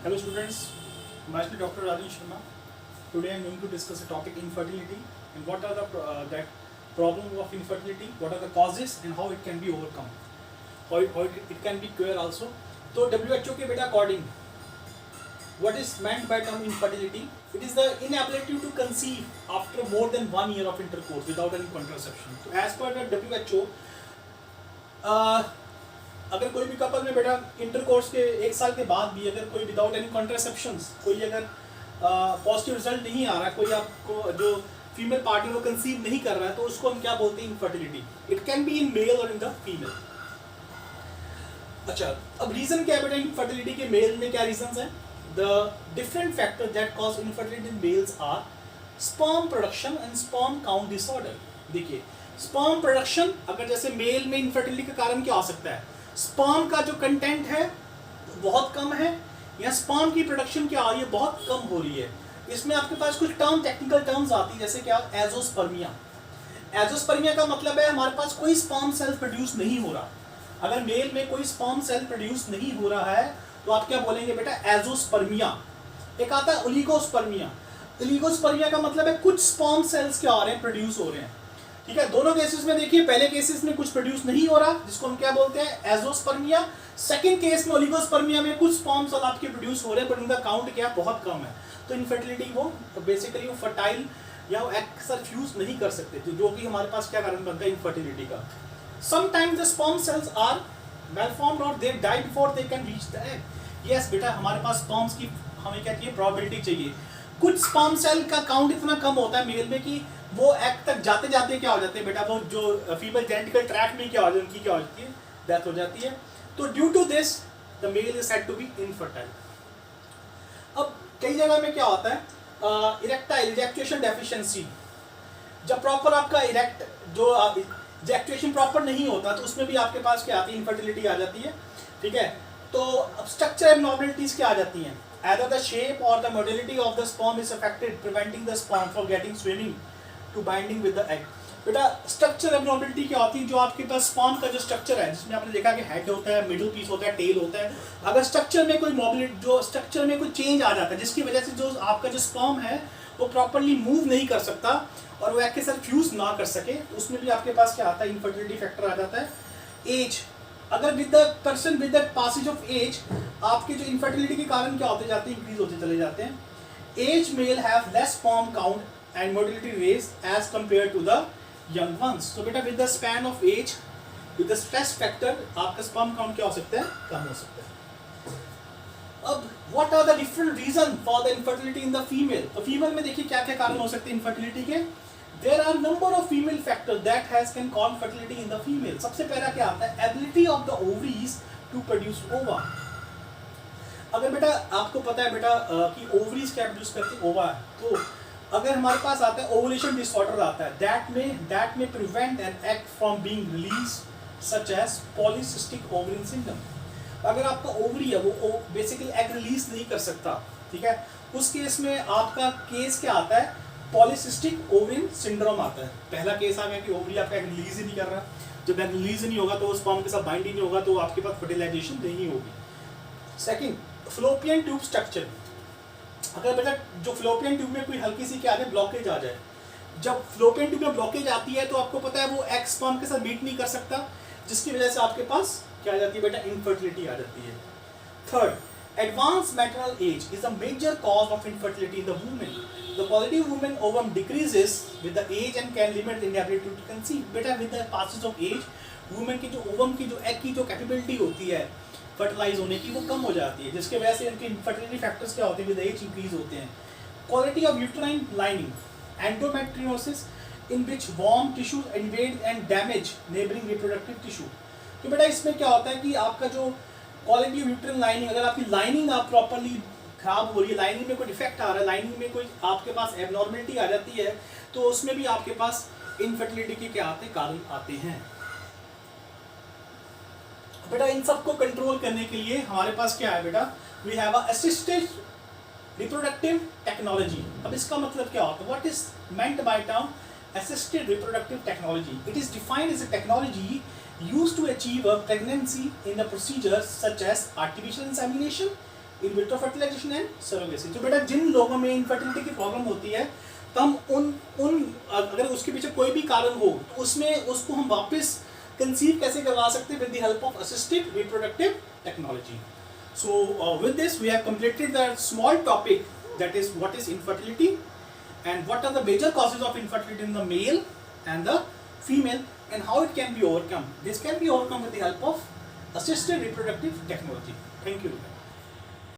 Hello students, myself Dr. Rajan Sharma. Today I am going to discuss a topic infertility and what are the that problem of infertility, what are the causes and how it can be overcome, how it can be cured also. So WHO के बेटा according, what is meant by term infertility? It is the inability to conceive after more than 1 year of intercourse without any contraception. So as per the WHO, अगर कोई भी couple में बेटा intercourse के 1 साल के बाद भी अगर कोई विदाउट एनी कॉन्ट्रासेप्शंस कोई अगर पॉजिटिव रिजल्ट नहीं आ रहा, कोई आपको जो फीमेल पार्टनर को कंसीव नहीं कर रहा है, तो उसको हम क्या बोलते हैं? Infertility. It can be in male और इन द फीमेल. अच्छा, अब रीजन क्या है बेटा इनफर्टिलिटी के? मेल में क्या रीजंस हैं? The different factor that cause infertility in males are sperm production and sperm count disorder. देखिए, स्पर्म प्रोडक्शन, अगर जैसे मेल में इनफर्टिलिटी का कारण क्या हो सकता है? स्पर्म का जो कंटेंट है बहुत कम है, या स्पर्म की प्रोडक्शन क्या आ रही है? बहुत कम हो रही है. इसमें आपके पास कुछ टर्म, टेक्निकल टर्म्स आती है, जैसे क्या? एजोस्पर्मिया. एजोस्पर्मिया का मतलब है हमारे पास कोई स्पर्म सेल प्रोड्यूस नहीं हो रहा. अगर मेल में कोई स्पर्म सेल प्रोड्यूस नहीं हो रहा है तो आप क्या बोलेंगे बेटा? एजोस्पर्मिया. एक आता है ओलिगोस्पर्मिया. ओलिगोस्पर्मिया का मतलब है कुछ स्पर्म सेल्स क्या हो रहे हैं? प्रोड्यूस हो रहे हैं. ठीक है, दोनों केसेस में देखिए, पहले केसेस में कुछ प्रोड्यूस नहीं हो रहा, जिसको हम क्या बोलते हैं? एजोस्पर्मिया. सेकंड केस में ओलिगोस्पर्मिया में कुछ स्पर्म सेल आपके प्रोड्यूस हो रहे हैं, पर उनका काउंट क्या बहुत कम है. तो इनफर्टिलिटी वो बेसिकली वो फर्टाइल या वो एग के साथ फ्यूज नहीं कर सकते, जो कि हमारे पास क्या कारण बनता है इनफर्टिलिटी का. Sometimes the sperm cells are malformed or they die before they can reach the egg. Yes बेटा, हमारे पास स्पर्म्स की हमें क्या चाहिए? प्रोबेबिलिटी चाहिए. कुछ स्पर्म सेल का काउंट इतना कम होता है मेल में कि वो एग तक जाते जाते क्या हो जाते हैं बेटा? वो जो फीमेल जेनेटिकल ट्रैक में क्या हो जाती है? उनकी क्या हो जाती है? डेथ हो जाती है. तो due to this the male is said to be infertile. अब कई जगह में क्या होता है? Erectile ejaculation deficiency. जब प्रॉपर आपका इरेक्ट जो इजैक्यूलेशन प्रॉपर नहीं होता, तो उसमें भी आपके पास क्या आती है? इनफर्टिलिटी आ जाती है. ठीक है, तो अब स्ट्रक्चर एबनॉर्मलिटीज क्या आ जाती हैं? Either the shape or the motility of the sperm is affected, preventing the sperm from getting swimming to binding with the egg. बेटा, स्ट्रक्चर एबनॉर्मलिटी क्या होती है? जो आपके पास स्पर्म का जो स्ट्रक्चर है, जिसमें आपने देखा कि हेड होता है, मिडिल पीस होता है, टेल होता है. अगर स्ट्रक्चर में कोई मोबिलिटी, जो स्ट्रक्चर में कोई चेंज आ जाता है, जिसकी वजह से जो आपका जो स्पर्म है वो प्रॉपरली मूव नहीं कर सकता और वो एग के साथ फ्यूज ना कर सके, तो उसमें भी आपके पास क्या आता है? इनफर्टिलिटी फैक्टर आ जाता है. एज, अगर with the person with the passage of age आपके जो इनफर्टिलिटी के कारण क्या होते जाते हैं? इंक्रीज होते चले जाते हैं. Age male have less sperm count and motility rate as compare to the young ones. तो बेटा, with the span of age, with the stress factor, आपका स्पर्म काउंट क्या हो सकता है? कम हो सकता है. अब what are the different reason for the infertility in the female? तो फीमेल में देखिए क्या क्या कारण हो सकते हैं इनफर्टिलिटी के. There are number of female factors that can cause fertility in the female. सबसे पहला क्या आता है? Ability of the ovaries to produce ova. अगर बेटा आपको पता है बेटा कि ओवरीज क्या प्रोड्यूस करती है? ओवा. तो अगर हमारे पास आता है ओवुलेशन डिसऑर्डर आता है, that may prevent an egg from being released, such as polycystic ovarian syndrome. अगर आपका ओवरी है वो बेसिकली एग रिलीज नहीं कर सकता, ठीक है, उस केस में आपका केस क्या आता है? पॉलीसिस्टिक ओवरियन सिंड्रोम आता है. पहला केस आ गया कि ओवरी आपका रिलीज ही नहीं कर रहा. जब एग रिलीज नहीं होगा तो स्पर्म के साथ बाइंड ही नहीं होगा, तो आपके पास फर्टिलाइजेशन नहीं होगी. Second, fallopian tube structure. अगर बेटा जो फ्लोपियन ट्यूब में कोई हल्की सी क्या आ जाए? ब्लॉकेज आ जाए. जब फ्लोपियन ट्यूब में ब्लॉकेज आती है तो आपको पता है वो एग स्पर्म के साथ मीट नहीं कर सकता, जिसकी वजह से आपके पास क्या आ जाती है बेटा? इनफर्टिलिटी आ जाती है. Third, advanced maternal age is a major cause of infertility in the woman. The quality of woman ovum decreases with the age and can limit the inability to conceive. बेटा, with the passage of age, woman की जो ovum की जो egg की जो capability होती है fertilise होने की, वो कम हो जाती है, जिसके वजह से उनके इनफर्टिलिटी फैक्टर्स क्या होते हैं? विद एज इंक्रीज होते हैं. Quality of uterine lining, endometriosis in which warm tissues invade and damage neighboring reproductive tissue. तो बेटा इसमें क्या होता है कि आपका जो क्वालिटी ऑफ यूट्राइन लाइनिंग, अगर आपकी लाइनिंग आप प्रॉपरली खराब हो रही है, लाइनिंग में कोई डिफेक्ट आ रहा है, लाइनिंग में कोई आपके पास एबनॉर्मलिटी आ जाती है, तो उसमें भी आपके पास इनफर्टिलिटी के क्या आते? कारण आते हैं. बेटा इन सबको कंट्रोल करने के लिए हमारे पास क्या है बेटा? We have a assisted reproductive technology. अब इसका मतलब क्या होता है? What is meant by term assisted reproductive technology? It is defined as a technology used to achieve a pregnancy in the procedures such as artificial insemination, in vitro fertilization and surrogacy. तो बेटा जिन लोगों में infertility की problem होती है, तो हम उन अगर उसके पीछे कोई भी कारण हो तो उसमें उसको हम वापस कंसीव कैसे करवा सकते हैं, with the help of assisted reproductive technology. So with this we have completed the small topic, that is what is infertility and what are the major causes of infertility in the male and the female and how it can be overcome. This can be overcome with the help of assisted reproductive technology. Thank you.